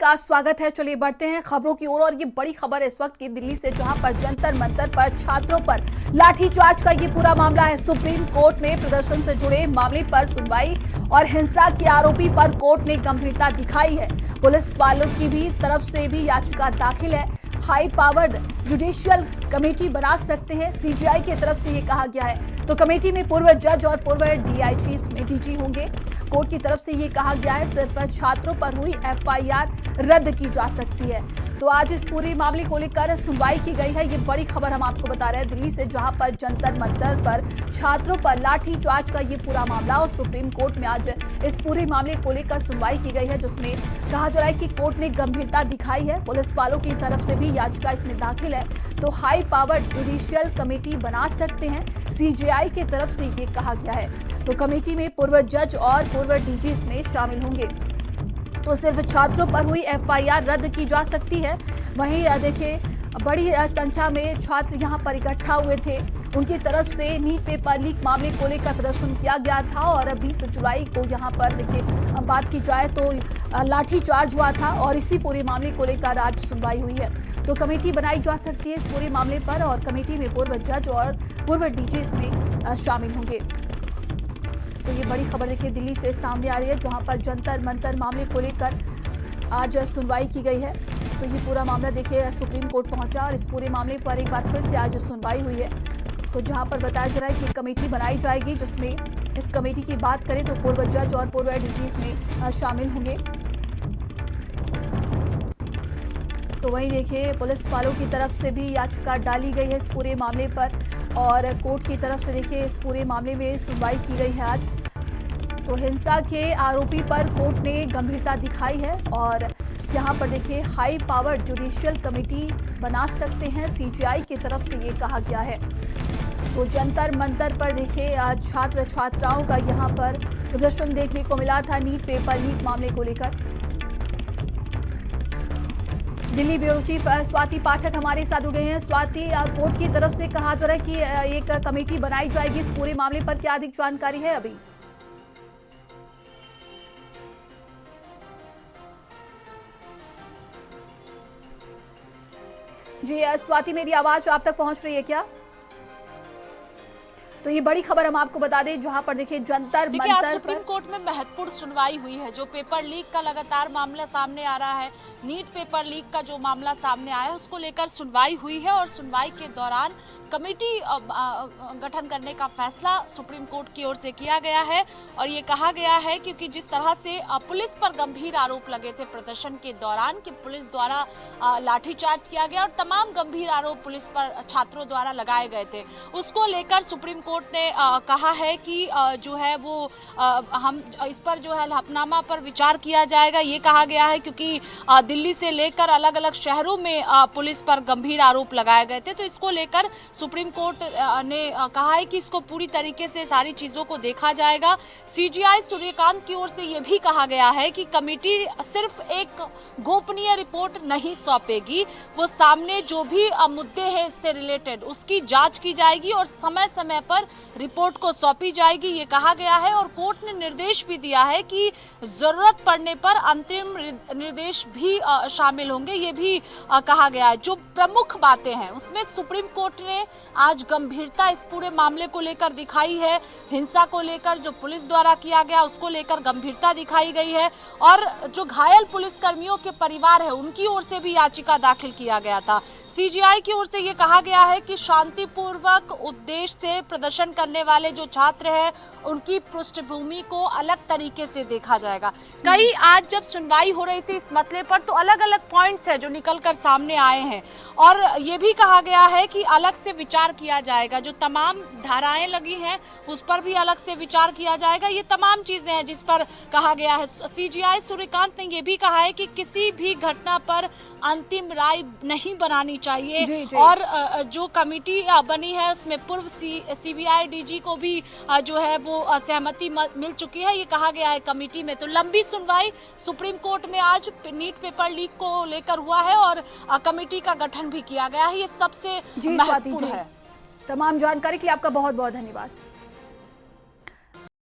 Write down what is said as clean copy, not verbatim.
का स्वागत है। चलिए बढ़ते हैं खबरों की ओर और ये बड़ी खबर है इस वक्त की दिल्ली से, जहां पर जंतर मंतर पर छात्रों पर लाठीचार्ज का ये पूरा मामला है। सुप्रीम कोर्ट ने प्रदर्शन से जुड़े मामले पर सुनवाई और हिंसा के आरोपी पर कोर्ट ने गंभीरता दिखाई है। पुलिस वालों की भी तरफ से भी याचिका दाखिल है। हाई पावर्ड जुडिशियल कमेटी बना सकते हैं, सीजीआई की तरफ से ये कहा गया है। तो कमेटी में पूर्व जज और पूर्व डीआईजी इसमें डीजी होंगे। कोर्ट की तरफ से ये कहा गया है सिर्फ छात्रों पर हुई एफआईआर रद्द की जा सकती है। तो आज इस पूरे मामले को लेकर सुनवाई की गई है। ये बड़ी खबर हम आपको बता रहे हैं दिल्ली से, जहां पर जंतर मंतर पर छात्रों पर लाठीचार्ज का ये पूरा मामला और सुप्रीम कोर्ट में आज इस पूरे मामले को लेकर सुनवाई की गई है, जिसमें कहा जा रहा है कि कोर्ट ने गंभीरता दिखाई है। पुलिस वालों की तरफ से भी याचिका इसमें दाखिल है। तो हाई पावर्ड जुडिशियल कमेटी बना सकते हैं, सीजीआई की तरफ से ये कहा गया है। तो कमेटी में पूर्व जज और पूर्व डीजी इसमें शामिल होंगे। तो सिर्फ छात्रों पर हुई एफआईआर रद्द की जा सकती है। वहीं देखिए बड़ी संख्या में छात्र यहां पर इकट्ठा हुए थे। उनकी तरफ से नीट पेपर लीक मामले को लेकर प्रदर्शन किया गया था और 20 जुलाई को यहां पर देखिए बात की जाए तो लाठीचार्ज हुआ था और इसी पूरे मामले को लेकर आज सुनवाई हुई है। तो कमेटी बनाई जा सकती है इस पूरे मामले पर और कमेटी में पूर्व जज और पूर्व डीजी इसमें शामिल होंगे। तो ये बड़ी खबर देखिए दिल्ली से सामने आ रही है, जहां पर जंतर मंतर मामले को लेकर आज सुनवाई की गई है। तो ये पूरा मामला देखिए सुप्रीम कोर्ट पहुंचा और इस पूरे मामले पर एक बार फिर से आज सुनवाई हुई है। तो जहां पर बताया जा रहा है कि कमेटी बनाई जाएगी, जिसमें इस कमेटी की बात करें तो पूर्व जज और पूर्व डीजी इसमें शामिल होंगे। तो वहीं देखिए पुलिस वालों की तरफ से भी याचिका डाली गई है इस पूरे मामले पर और कोर्ट की तरफ से देखिए इस पूरे मामले में सुनवाई की गई है आज। तो हिंसा के आरोपी पर कोर्ट ने गंभीरता दिखाई है और यहाँ पर देखिए हाई पावर्ड जुडिशियल कमेटी बना सकते हैं, सीजीआई की तरफ से ये कहा गया है। तो जंतर मंतर पर देखिए आज छात्र छात्राओं का यहाँ पर प्रदर्शन देखने को मिला था नीट पेपर लीक मामले को लेकर। दिल्ली ब्यूरो चीफ स्वाति पाठक हमारे साथ जुड़ गए हैं। स्वाति, कोर्ट की तरफ से कहा जा रहा है कि एक कमेटी बनाई जाएगी इस पूरे मामले पर, क्या अधिक जानकारी है अभी? जी स्वाति, मेरी आवाज आप तक पहुंच रही है क्या? तो ये बड़ी खबर हम आपको बता दें, जहां पर देखिए जंतर मंतर आज सुप्रीम कोर्ट में महत्वपूर्ण सुनवाई हुई है। जो पेपर लीक का लगातार मामला सामने आ रहा है, नीट पेपर लीक का जो मामला सामने आया है, उसको लेकर सुनवाई हुई है और सुनवाई के दौरान कमेटी गठन करने का फैसला सुप्रीम कोर्ट की ओर से किया गया है। और ये कहा गया है क्योंकि जिस तरह से पुलिस पर गंभीर आरोप लगे थे प्रदर्शन के दौरान कि पुलिस द्वारा लाठीचार्ज किया गया और तमाम गंभीर आरोप पुलिस पर छात्रों द्वारा लगाए गए थे, उसको लेकर सुप्रीम कोर्ट ने कहा है कि जो है वो हम इस पर जो है हलफनामा पर विचार किया जाएगा। ये कहा गया है क्योंकि दिल्ली से लेकर अलग अलग शहरों में पुलिस पर गंभीर आरोप लगाए गए थे। तो इसको लेकर सुप्रीम कोर्ट ने कहा है कि इसको पूरी तरीके से सारी चीजों को देखा जाएगा। सीजीआई सूर्यकांत की ओर से यह भी कहा गया है कि कमेटी सिर्फ एक गोपनीय रिपोर्ट नहीं सौंपेगी, वो सामने जो भी मुद्दे हैं इससे रिलेटेड उसकी जांच की जाएगी और समय समय पर रिपोर्ट को सौंपी जाएगी, ये कहा गया है। और कोर्ट ने निर्देश भी दिया है कि जरूरत पड़ने पर अंतरिम निर्देश भी शामिल होंगे, ये भी कहा गया है। जो प्रमुख बातें हैं उसमें सुप्रीम कोर्ट ने आज गंभीरता इस पूरे मामले को लेकर दिखाई है। हिंसा को लेकर जो पुलिस द्वारा किया गया उसको लेकर गंभीरता दिखाई गई है और जो घायल पुलिसकर्मियों के परिवार है उनकी ओर से भी याचिका दाखिल किया गया था। सीजीआई की ओर से ये कहा गया है कि शांतिपूर्वक उद्देश्य से प्रदर्शन करने वाले जो छात्र हैं उनकी पृष्ठभूमि को अलग तरीके से देखा जाएगा। कई आज जब सुनवाई हो रही थी इस मसले पर तो अलग अलग पॉइंट्स हैं जो निकलकर सामने आए हैं और ये भी कहा गया है कि अलग से विचार किया जाएगा। जो तमाम धाराएं लगी हैं उस पर भी अलग से विचार किया जाएगा। ये तमाम चीजें हैं जिस पर कहा गया है। सीजीआई सूर्यकांत ने ये भी कहा है कि किसी भी घटना पर अंतिम राय नहीं बनानी चाहिए जी। और जो कमेटी बनी है उसमें पूर्व सीबीआई डीजी को भी जो है वो सहमति मिल चुकी है, ये कहा गया है कमेटी में। तो लंबी सुनवाई सुप्रीम कोर्ट में आज नीट पेपर लीक को लेकर हुआ है और कमेटी का गठन भी किया गया है। ये सबसे महत्वपूर्ण है। तमाम जानकारी के लिए आपका बहुत बहुत धन्यवाद।